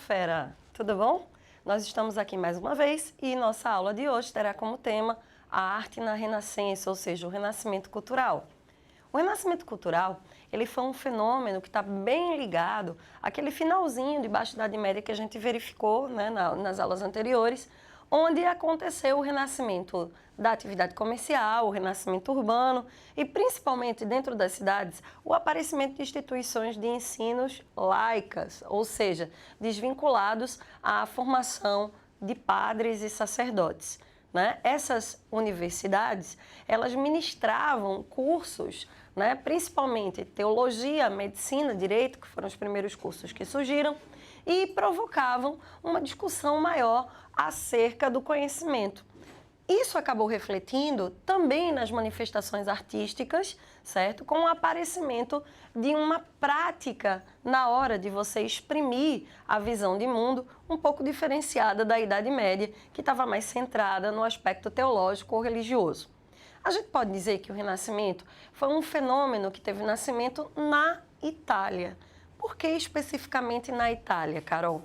fera! Tudo bom? Nós estamos aqui mais uma vez e nossa aula de hoje terá como tema a arte na Renascença, ou seja, o Renascimento Cultural. O Renascimento Cultural, ele foi um fenômeno que está bem ligado àquele finalzinho de Baixa Idade Média que a gente verificou, né, nas aulas anteriores, onde aconteceu o renascimento da atividade comercial, o renascimento urbano e, principalmente dentro das cidades, o aparecimento de instituições de ensinos laicas, ou seja, desvinculados à formação de padres e sacerdotes, né? Essas universidades, elas ministravam cursos, né, principalmente teologia, medicina, direito, que foram os primeiros cursos que surgiram, e provocavam uma discussão maior acerca do conhecimento. Isso acabou refletindo também nas manifestações artísticas, certo? Com o aparecimento de uma prática na hora de você exprimir a visão de mundo um pouco diferenciada da Idade Média, que estava mais centrada no aspecto teológico ou religioso. A gente pode dizer que o Renascimento foi um fenômeno que teve nascimento na Itália. Por que especificamente na Itália, Carol?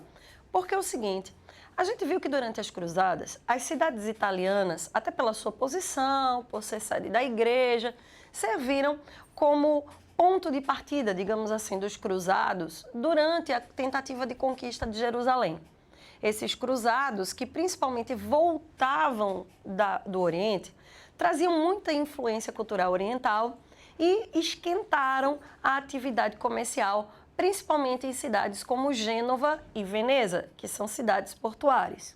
Porque é o seguinte, a gente viu que durante as cruzadas, as cidades italianas, até pela sua posição, por ser sede da igreja, serviram como ponto de partida, digamos assim, dos cruzados durante a tentativa de conquista de Jerusalém. Esses cruzados, que principalmente voltavam do Oriente, traziam muita influência cultural oriental e esquentaram a atividade comercial, principalmente em cidades como Gênova e Veneza, que são cidades portuárias.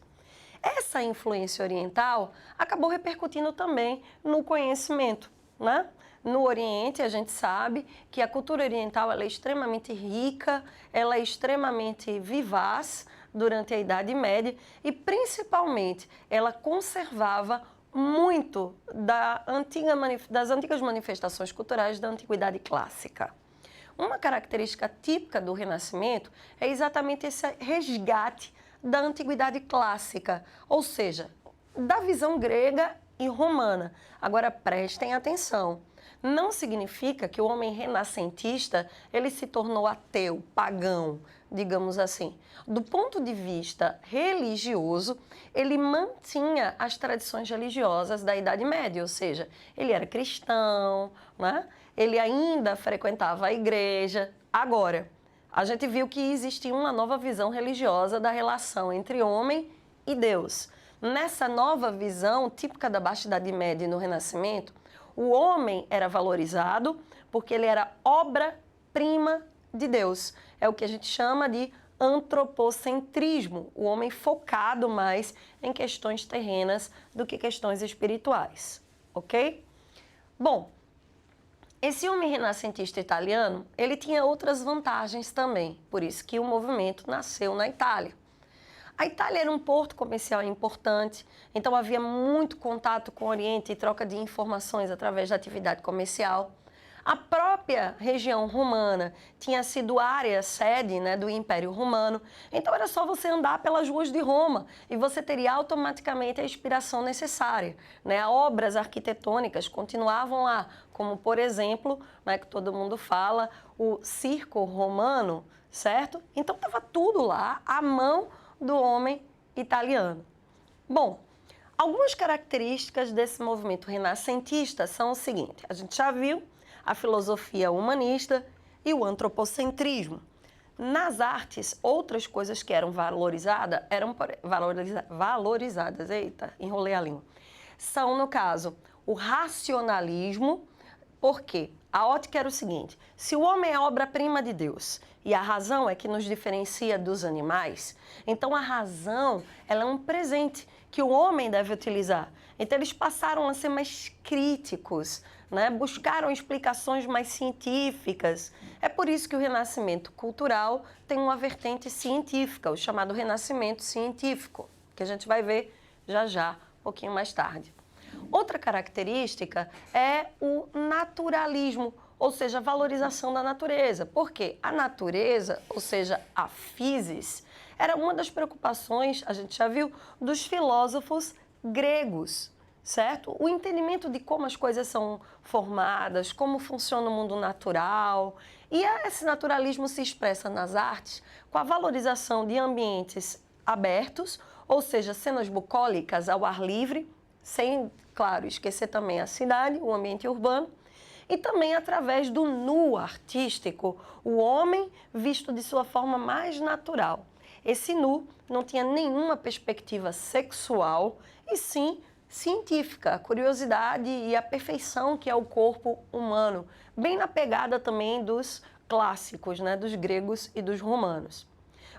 Essa influência oriental acabou repercutindo também no conhecimento, né? No Oriente, a gente sabe que a cultura oriental ela é extremamente rica, ela é extremamente vivaz durante a Idade Média e, principalmente, ela conservava muito das antigas manifestações culturais da Antiguidade Clássica. Uma característica típica do Renascimento é exatamente esse resgate da Antiguidade Clássica, ou seja, da visão grega e romana. Agora prestem atenção, não significa que o homem renascentista ele se tornou ateu, pagão, digamos assim. Do ponto de vista religioso, ele mantinha as tradições religiosas da Idade Média, ou seja, ele era cristão, né? Ele ainda frequentava a igreja. Agora, a gente viu que existia uma nova visão religiosa da relação entre homem e Deus. Nessa nova visão, típica da Baixa Idade Média e no Renascimento, o homem era valorizado porque ele era obra-prima de Deus. É o que a gente chama de antropocentrismo, o homem focado mais em questões terrenas do que questões espirituais, ok? Bom, esse homem renascentista italiano, ele tinha outras vantagens também, por isso que o movimento nasceu na Itália. A Itália era um porto comercial importante, então havia muito contato com o Oriente e troca de informações através da atividade comercial. A própria região romana tinha sido área sede, né, do Império Romano, então era só você andar pelas ruas de Roma e você teria automaticamente a inspiração necessária, né? Obras arquitetônicas continuavam lá, como por exemplo, né, que todo mundo fala, o Circo Romano, certo? Então estava tudo lá à mão do homem italiano. Bom, algumas características desse movimento renascentista são o seguinte, a gente já viu a filosofia humanista e o antropocentrismo. Nas artes, outras coisas que eram valorizadas, eita, enrolei a língua, são, no caso, o racionalismo, porque a ótica era o seguinte, se o homem é obra-prima de Deus e a razão é que nos diferencia dos animais, então a razão ela é um presente que o homem deve utilizar. Então eles passaram a ser mais críticos, né? Buscaram explicações mais científicas. É por isso que o renascimento cultural tem uma vertente científica, o chamado renascimento científico, que a gente vai ver já, um pouquinho mais tarde. Outra característica é o naturalismo, ou seja, a valorização da natureza. Por quê? A natureza, ou seja, a physis, era uma das preocupações, a gente já viu, dos filósofos gregos, certo? O entendimento de como as coisas são formadas, como funciona o mundo natural. E esse naturalismo se expressa nas artes com a valorização de ambientes abertos, ou seja, cenas bucólicas ao ar livre, sem, claro, esquecer também a cidade, o ambiente urbano, e também através do nu artístico, o homem visto de sua forma mais natural. Esse nu não tinha nenhuma perspectiva sexual, e sim científica, a curiosidade e a perfeição que é o corpo humano, bem na pegada também dos clássicos, né, dos gregos e dos romanos.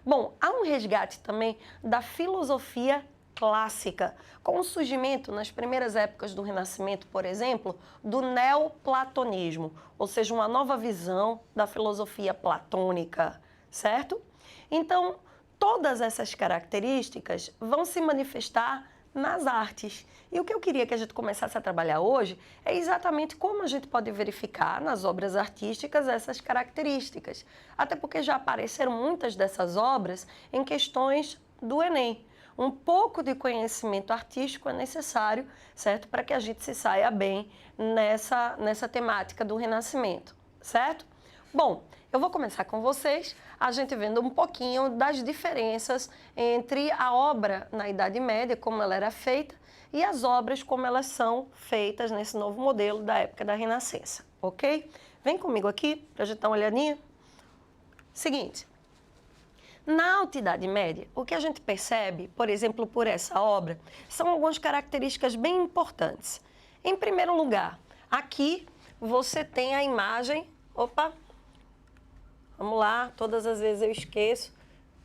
Bom, há um resgate também da filosofia clássica, com o surgimento, nas primeiras épocas do Renascimento, por exemplo, do neoplatonismo, ou seja, uma nova visão da filosofia platônica, certo? Então, todas essas características vão se manifestar nas artes. E o que eu queria que a gente começasse a trabalhar hoje é exatamente como a gente pode verificar nas obras artísticas essas características. Até porque já apareceram muitas dessas obras em questões do Enem. Um pouco de conhecimento artístico é necessário, certo? Para que a gente se saia bem nessa temática do Renascimento, certo? Bom, eu vou começar com vocês, a gente vendo um pouquinho das diferenças entre a obra na Idade Média, como ela era feita, e as obras como elas são feitas nesse novo modelo da época da Renascença, ok? Vem comigo aqui para a gente dar uma olhadinha. Seguinte, na Alta Idade Média, o que a gente percebe, por exemplo, por essa obra, são algumas características bem importantes. Em primeiro lugar, aqui você tem a imagem... Opa! Vamos lá, todas as vezes eu esqueço.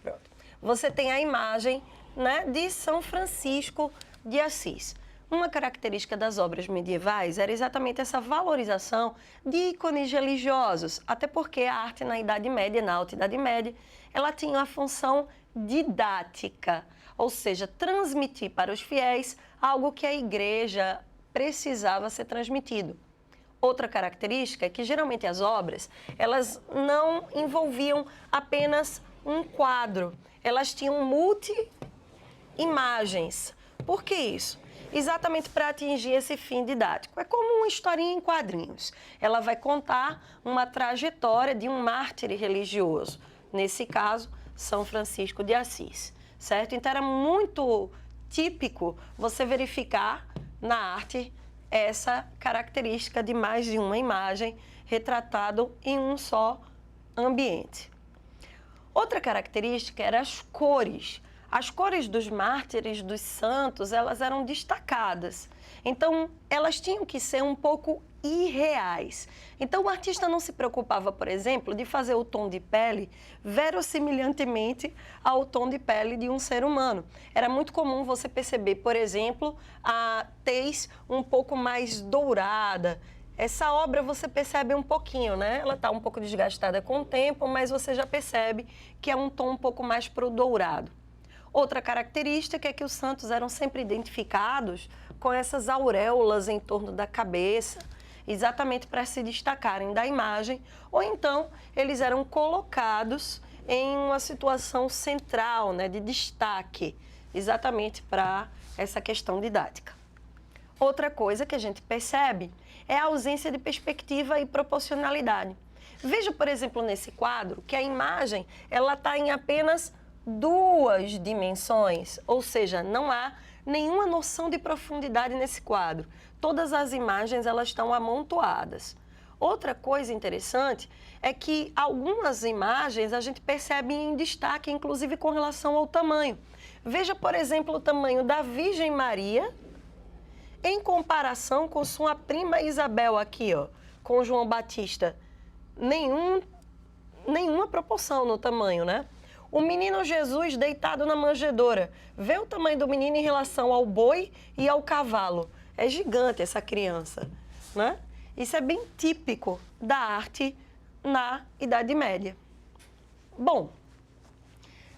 Pronto. Você tem a imagem, né, de São Francisco de Assis. Uma característica das obras medievais era exatamente essa valorização de ícones religiosos, até porque a arte na Idade Média, na Alta Idade Média, ela tinha a função didática, ou seja, transmitir para os fiéis algo que a igreja precisava ser transmitido. Outra característica é que geralmente as obras, elas não envolviam apenas um quadro, elas tinham multi-imagens. Por que isso? Exatamente para atingir esse fim didático. É como uma historinha em quadrinhos. Ela vai contar uma trajetória de um mártir religioso, nesse caso, São Francisco de Assis, certo? Então era muito típico você verificar na arte essa característica de mais de uma imagem retratado em um só ambiente. Outra característica eram as cores. As cores dos mártires, dos santos, elas eram destacadas. Então, elas tinham que ser um pouco irreais. Então, o artista não se preocupava, por exemplo, de fazer o tom de pele verossimilhantemente ao tom de pele de um ser humano. Era muito comum você perceber, por exemplo, a tez um pouco mais dourada. Essa obra você percebe um pouquinho, né? Ela está um pouco desgastada com o tempo, mas você já percebe que é um tom um pouco mais para o dourado. Outra característica é que os santos eram sempre identificados com essas auréolas em torno da cabeça, exatamente para se destacarem da imagem, ou então eles eram colocados em uma situação central, né, de destaque, exatamente para essa questão didática. Outra coisa que a gente percebe é a ausência de perspectiva e proporcionalidade. Veja, por exemplo, nesse quadro, que a imagem ela está em apenas duas dimensões, ou seja, não há nenhuma noção de profundidade nesse quadro. Todas as imagens elas estão amontoadas. Outra coisa interessante é que algumas imagens a gente percebe em destaque, inclusive com relação ao tamanho. Veja, por exemplo, o tamanho da Virgem Maria em comparação com sua prima Isabel aqui, ó, com João Batista. Nenhuma proporção no tamanho, né? O menino Jesus deitado na manjedoura. Vê o tamanho do menino em relação ao boi e ao cavalo. É gigante essa criança, né? Isso é bem típico da arte na Idade Média. Bom,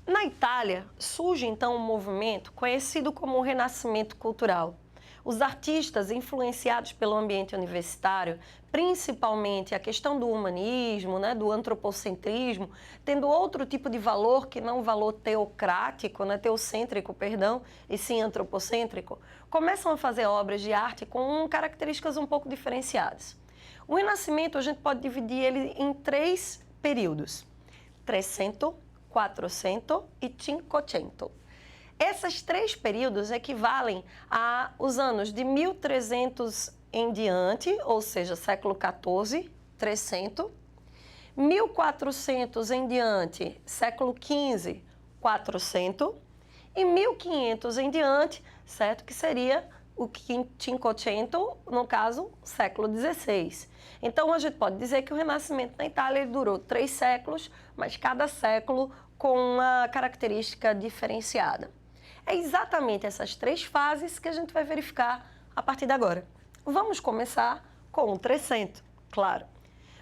na Itália surge então um movimento conhecido como o Renascimento Cultural. Os artistas influenciados pelo ambiente universitário, principalmente a questão do humanismo, né, do antropocentrismo, tendo outro tipo de valor que não o valor teocrático, né, teocêntrico, perdão, e sim antropocêntrico, começam a fazer obras de arte com características um pouco diferenciadas. O Renascimento a gente pode dividir ele em 3 períodos: 300, 400 e 500. Esses 3 períodos equivalem aos anos de 1300 em diante, ou seja, século XIV, 300, 1400 em diante, século XV, 400, e 1500 em diante, certo? Que seria o 500, no caso, século XVI. Então, a gente pode dizer que o Renascimento na Itália ele durou 3 séculos, mas cada século com uma característica diferenciada. É exatamente essas 3 fases que a gente vai verificar a partir de agora. Vamos começar com o 300, claro.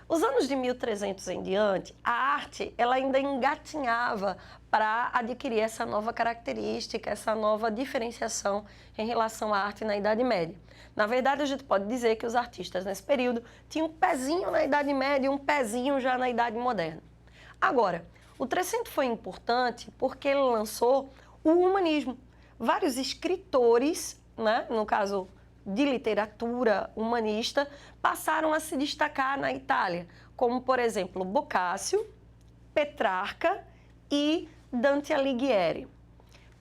Os anos de 1300 em diante, a arte ela ainda engatinhava para adquirir essa nova característica, essa nova diferenciação em relação à arte na Idade Média. Na verdade, a gente pode dizer que os artistas nesse período tinham um pezinho na Idade Média e um pezinho já na Idade Moderna. Agora, o 300 foi importante porque ele lançou o humanismo. Vários escritores, né, no caso de literatura humanista, passaram a se destacar na Itália, como, por exemplo, Boccaccio, Petrarca e Dante Alighieri.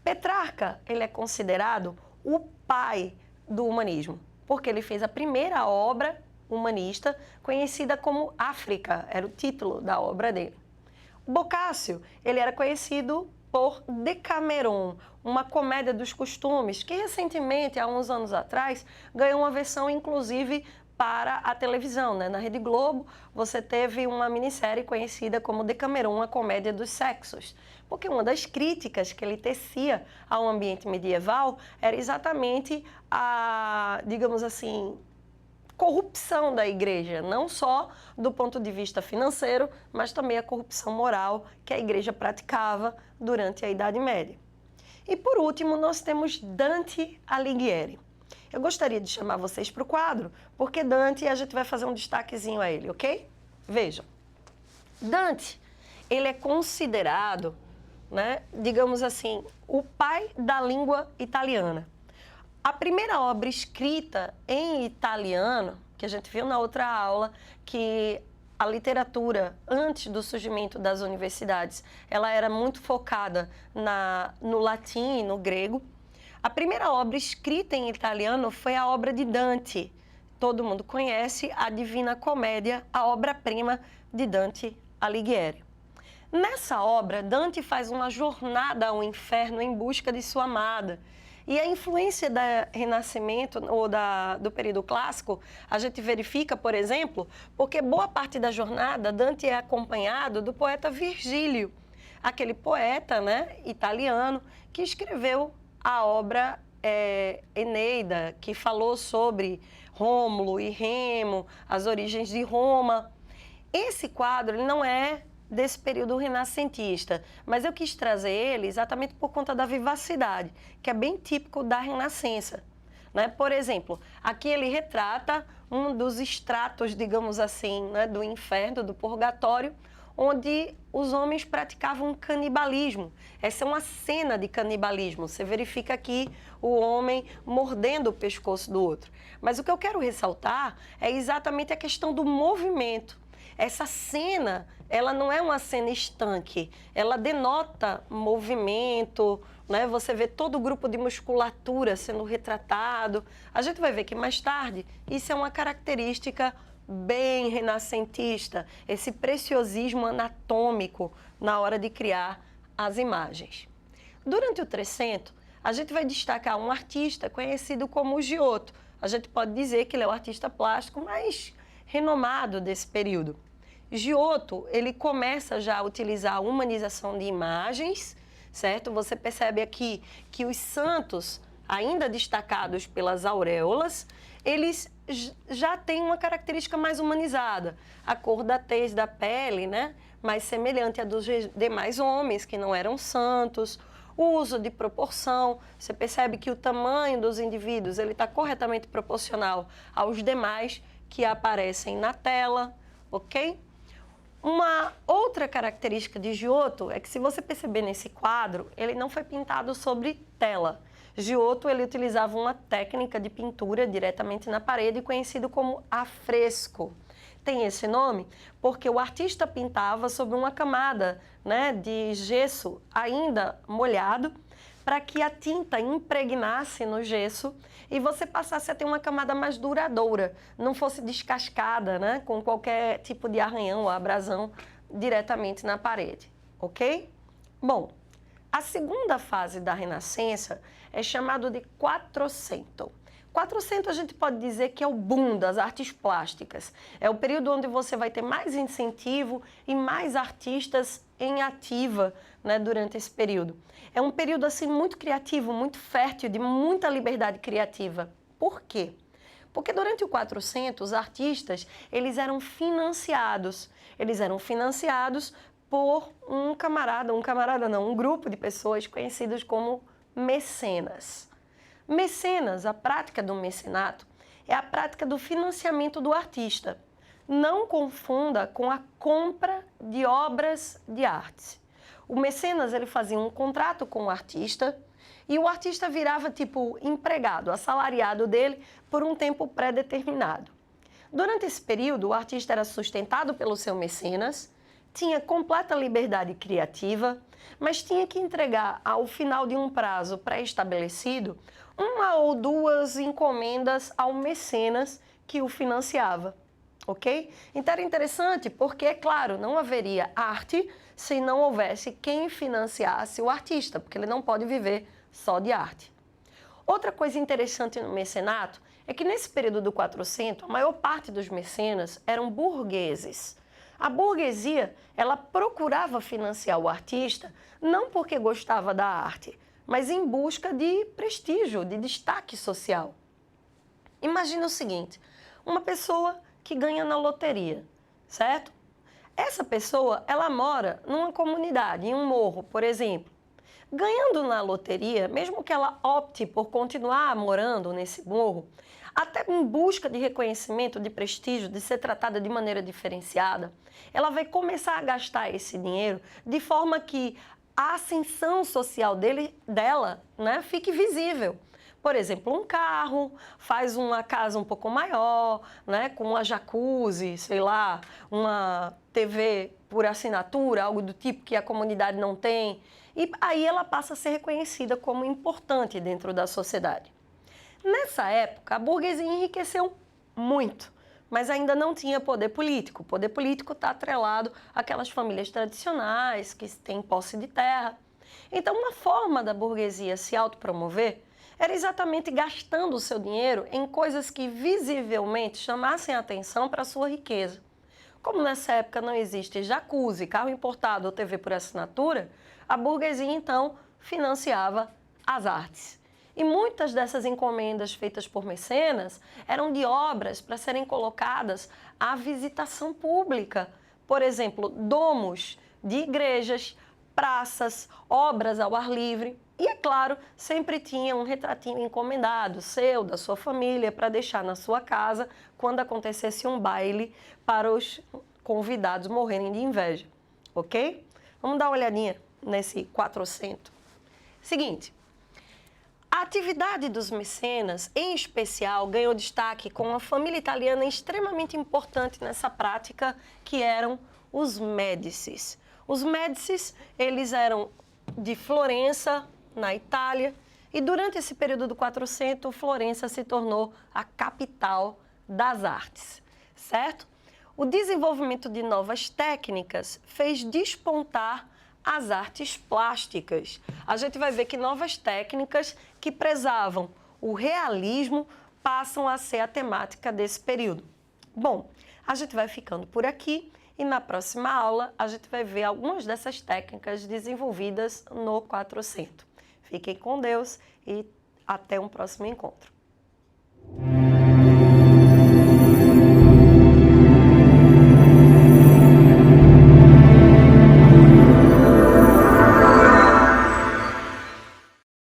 Petrarca, ele é considerado o pai do humanismo, porque ele fez a primeira obra humanista conhecida como África, era o título da obra dele. Boccaccio, ele era conhecido por Decameron, uma comédia dos costumes, que recentemente, há uns anos atrás, ganhou uma versão, inclusive, para a televisão, né? Na Rede Globo, você teve uma minissérie conhecida como Decameron, a comédia dos sexos. Porque uma das críticas que ele tecia ao ambiente medieval era exatamente a, digamos assim, corrupção da igreja, não só do ponto de vista financeiro, mas também a corrupção moral que a igreja praticava durante a Idade Média. E por último, nós temos Dante Alighieri. Eu gostaria de chamar vocês para o quadro, porque Dante, a gente vai fazer um destaquezinho a ele, ok? Vejam, Dante, ele é considerado, né, digamos assim, o pai da língua italiana. A primeira obra escrita em italiano, que a gente viu na outra aula, que a literatura, antes do surgimento das universidades, ela era muito focada no latim e no grego. A primeira obra escrita em italiano foi a obra de Dante. Todo mundo conhece a Divina Comédia, a obra-prima de Dante Alighieri. Nessa obra, Dante faz uma jornada ao inferno em busca de sua amada. E a influência do Renascimento ou do período clássico, a gente verifica, por exemplo, porque boa parte da jornada Dante é acompanhado do poeta Virgílio, aquele poeta, né, italiano que escreveu a obra Eneida, que falou sobre Rômulo e Remo, as origens de Roma. Esse quadro ele não é desse período renascentista, mas eu quis trazer ele exatamente por conta da vivacidade, que é bem típico da Renascença, né? Por exemplo, aqui ele retrata um dos estratos, digamos assim, né, do inferno, do purgatório, onde os homens praticavam canibalismo. Essa é uma cena de canibalismo. Você verifica aqui o homem mordendo o pescoço do outro. Mas o que eu quero ressaltar é exatamente a questão do movimento. Essa cena, ela não é uma cena estanque, ela denota movimento, né? Você vê todo o grupo de musculatura sendo retratado. A gente vai ver que mais tarde isso é uma característica bem renascentista, esse preciosismo anatômico na hora de criar as imagens. Durante o 300, a gente vai destacar um artista conhecido como Giotto. A gente pode dizer que ele é o artista plástico mais renomado desse período. Giotto, ele começa já a utilizar a humanização de imagens, certo? Você percebe aqui que os santos, ainda destacados pelas auréolas, eles já têm uma característica mais humanizada. A cor da tez da pele, né? Mais semelhante à dos demais homens que não eram santos. O uso de proporção, você percebe que o tamanho dos indivíduos ele está corretamente proporcional aos demais que aparecem na tela, ok? Uma outra característica de Giotto é que, se você perceber nesse quadro, ele não foi pintado sobre tela. Giotto ele utilizava uma técnica de pintura diretamente na parede conhecido como afresco. Tem esse nome porque o artista pintava sobre uma camada, né, de gesso ainda molhado, para que a tinta impregnasse no gesso e você passasse a ter uma camada mais duradoura, não fosse descascada, né, com qualquer tipo de arranhão ou abrasão diretamente na parede, ok? Bom, a segunda fase da Renascença é chamado de Quattrocento. Quattrocento a gente pode dizer que é o boom das artes plásticas. É o período onde você vai ter mais incentivo e mais artistas em ativa, né, durante esse período. É um período assim muito criativo, muito fértil, de muita liberdade criativa. Por quê? Porque durante o Quattrocento, os artistas, eles eram financiados. Eles eram financiados por um grupo de pessoas conhecidos como mecenas. Mecenas, a prática do mecenato, é a prática do financiamento do artista. Não confunda com a compra de obras de arte. O mecenas ele fazia um contrato com o artista e o artista virava tipo empregado, assalariado dele por um tempo pré-determinado. Durante esse período, o artista era sustentado pelo seu mecenas, tinha completa liberdade criativa, mas tinha que entregar ao final de um prazo pré-estabelecido uma ou duas encomendas ao mecenas que o financiava, ok? Então era interessante porque, é claro, não haveria arte se não houvesse quem financiasse o artista, porque ele não pode viver só de arte. Outra coisa interessante no mecenato é que nesse período do Quattrocento, a maior parte dos mecenas eram burgueses. A burguesia, ela procurava financiar o artista não porque gostava da arte, mas em busca de prestígio, de destaque social. Imagina o seguinte, uma pessoa que ganha na loteria, certo? Essa pessoa, ela mora numa comunidade, em um morro, por exemplo. Ganhando na loteria, mesmo que ela opte por continuar morando nesse morro, até em busca de reconhecimento, de prestígio, de ser tratada de maneira diferenciada, ela vai começar a gastar esse dinheiro de forma que a ascensão social dela, né, fique visível. Por exemplo, um carro, faz uma casa um pouco maior, né, com uma jacuzzi, sei lá, uma TV por assinatura, algo do tipo que a comunidade não tem. E aí ela passa a ser reconhecida como importante dentro da sociedade. Nessa época, a burguesia enriqueceu muito, mas ainda não tinha poder político. O poder político está atrelado àquelas famílias tradicionais que têm posse de terra. Então, uma forma da burguesia se autopromover era exatamente gastando o seu dinheiro em coisas que visivelmente chamassem a atenção para a sua riqueza. Como nessa época não existe jacuzzi, carro importado ou TV por assinatura, a burguesia então financiava as artes. E muitas dessas encomendas feitas por mecenas eram de obras para serem colocadas à visitação pública. Por exemplo, domos de igrejas, praças, obras ao ar livre. E, é claro, sempre tinha um retratinho encomendado, seu, da sua família, para deixar na sua casa quando acontecesse um baile para os convidados morrerem de inveja. Ok? Vamos dar uma olhadinha nesse Quattrocento. Seguinte. A atividade dos mecenas, em especial, ganhou destaque com uma família italiana extremamente importante nessa prática, que eram os Médicis. Os Médicis, eles eram de Florença, na Itália, e durante esse período do Quattrocento, Florença se tornou a capital das artes, certo? O desenvolvimento de novas técnicas fez despontar as artes plásticas. A gente vai ver que novas técnicas que prezavam o realismo passam a ser a temática desse período. Bom, a gente vai ficando por aqui e na próxima aula a gente vai ver algumas dessas técnicas desenvolvidas no Quattrocento. Fiquem com Deus e até um próximo encontro.